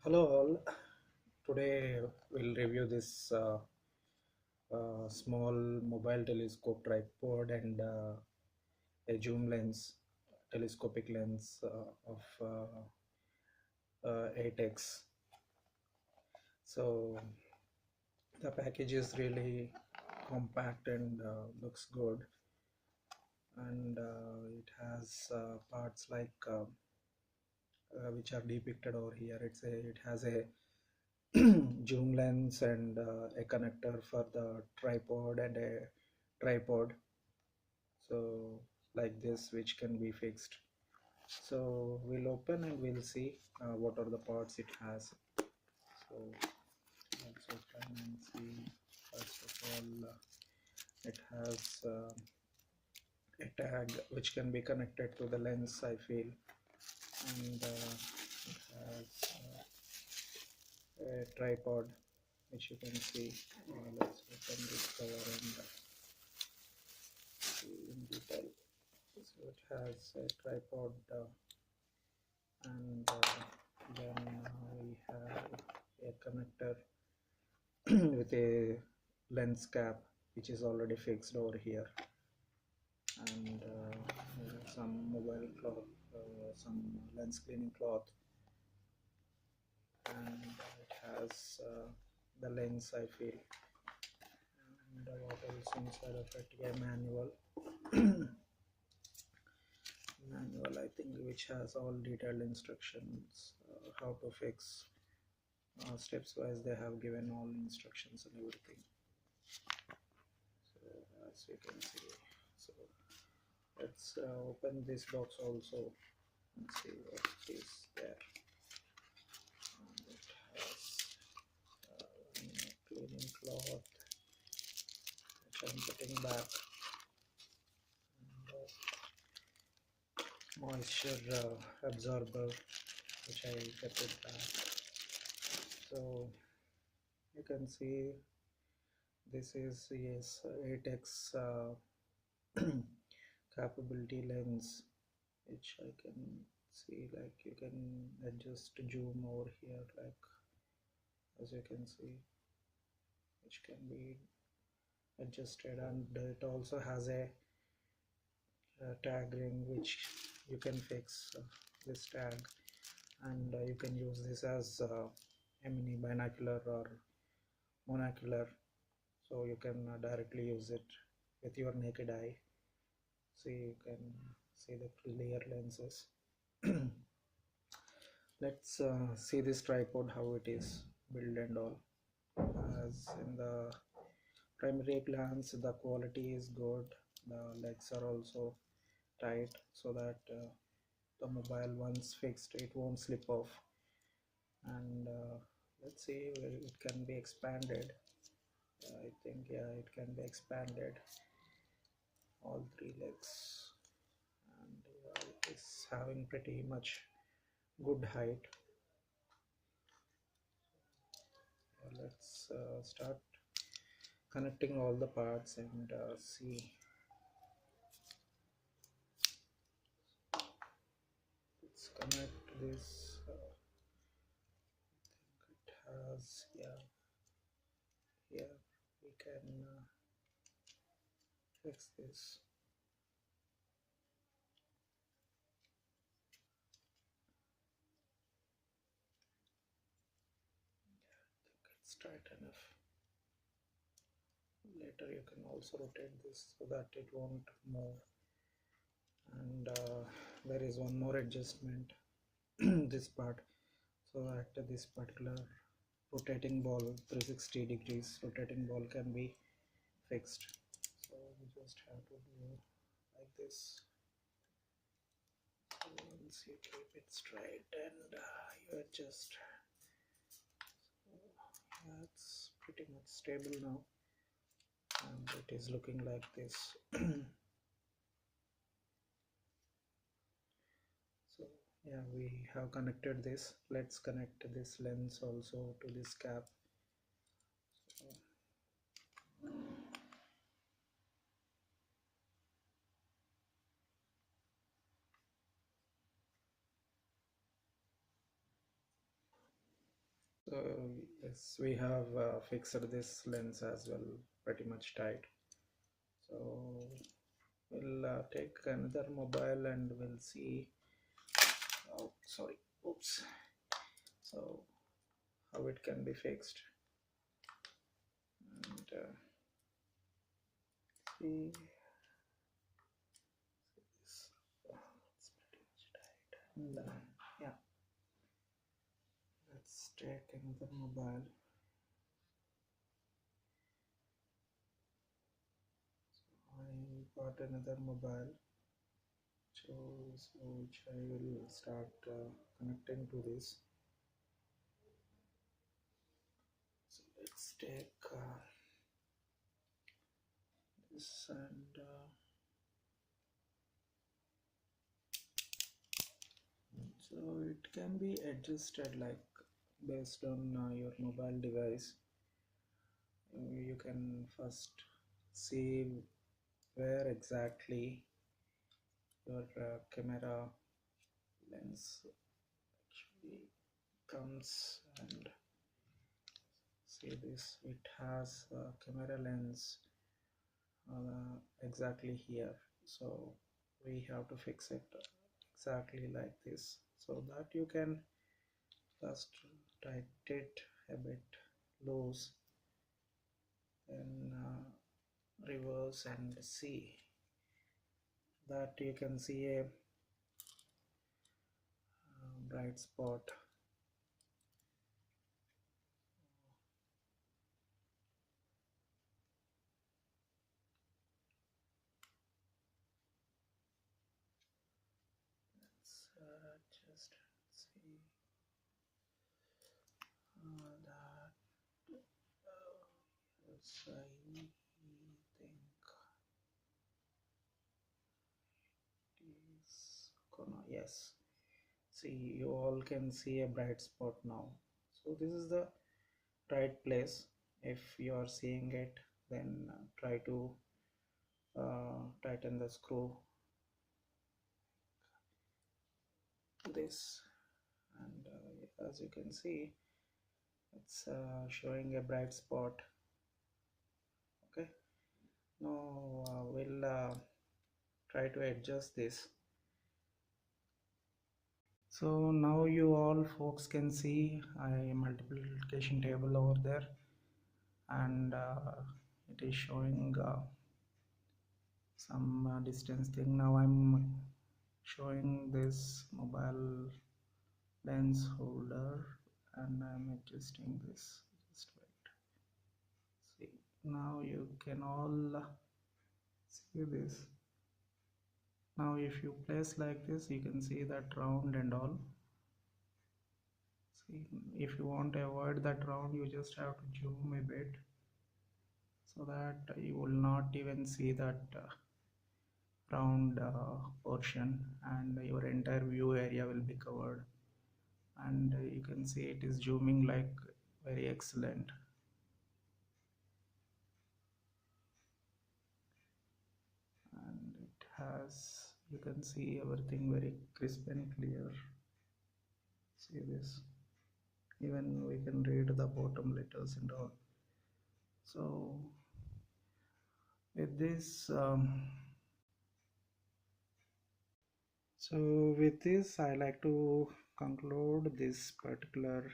Hello all. Today we'll review this small mobile telescope tripod and a zoom lens, telescopic lens of 8x. So the package is really compact and looks good, and it has parts like which are depicted over here. It has a zoom lens and a connector for the tripod and a tripod, so like this, which can be fixed. So we'll open and we'll see what are the parts it has. So let's open and see. First of all, it has a tag which can be connected to the lens, I feel, and it has a tripod which you can see. Let's open this cover and see in detail. So it has a tripod, and then we have a connector with a lens cap which is already fixed over here, and some mobile cloth, some lens cleaning cloth, and it has the lens, I feel, and what else inside of it? A manual, I think, which has all detailed instructions how to fix. Steps wise they have given all instructions and everything. So as you can see, so let's open this box also and see what is there. And it has cleaning cloth which I'm putting back, and moisture absorber which I kept it back. So you can see this is, yes, 8x capability lens, which I can see, like you can adjust zoom over here, like as you can see, which can be adjusted, and it also has a tag ring which you can fix this tag, and you can use this as a mini binocular or monocular, so you can directly use it with your naked eye. See, you can see the clear lenses. Let's see this tripod, how it is built and all. As in the primary glance, the quality is good. The legs are also tight, so that the mobile, once fixed, it won't slip off. And let's see where it can be expanded. I think, yeah, it can be expanded, all three legs, and it is having pretty much good height. Let's start connecting all the parts and see. Let's connect this. It has, yeah, here we can fix this. I think it's tight enough. Later you can also rotate this so that it won't move. And there is one more adjustment this part, so that this particular rotating ball, 360 degrees rotating ball, can be fixed. So we just have to do like this. So once you keep it straight and you adjust, so yeah, it's pretty much stable now, and it is looking like this. So yeah, we have connected this. Let's connect this lens also to this cap. So So yes, we have fixed this lens as well, pretty much tight. So we'll take another mobile and we'll see. Oh, sorry. Oops. So how it can be fixed, and see this. It's pretty much tight. And yeah, let's take another mobile. I got another mobile, which I will start connecting to this. So let's take this, and so it can be adjusted like based on your mobile device. You can first see where exactly your camera lens actually comes, and see this, it has a camera lens exactly here. So we have to fix it exactly like this, so that you can first tighten it a bit loose, then reverse and see that you can see a bright spot. Let's just see that. Yes, I think it is gonna. Yes. See, you all can see a bright spot now. So this is the right place. If you are seeing it, then try to tighten the screw this, and as you can see, it's showing a bright spot. Okay, now we'll try to adjust this. So now you all folks can see a multiplication table over there, and it is showing some distance thing. Now I'm showing this mobile lens holder, and I'm adjusting this. Just wait. See, now you can all see this. Now if you place like this, you can see that round and all. See, if you want to avoid that round, you just have to zoom a bit, so that you will not even see that round portion, and your entire view area will be covered. And you can see it is zooming like very excellent. And it has, you can see everything very crisp and clear. See this, even we can read the bottom letters and all. So with this I like to conclude this particular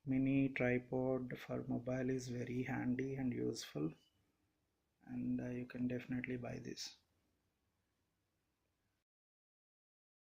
mini tripod for mobile is very handy and useful, and you can definitely buy this.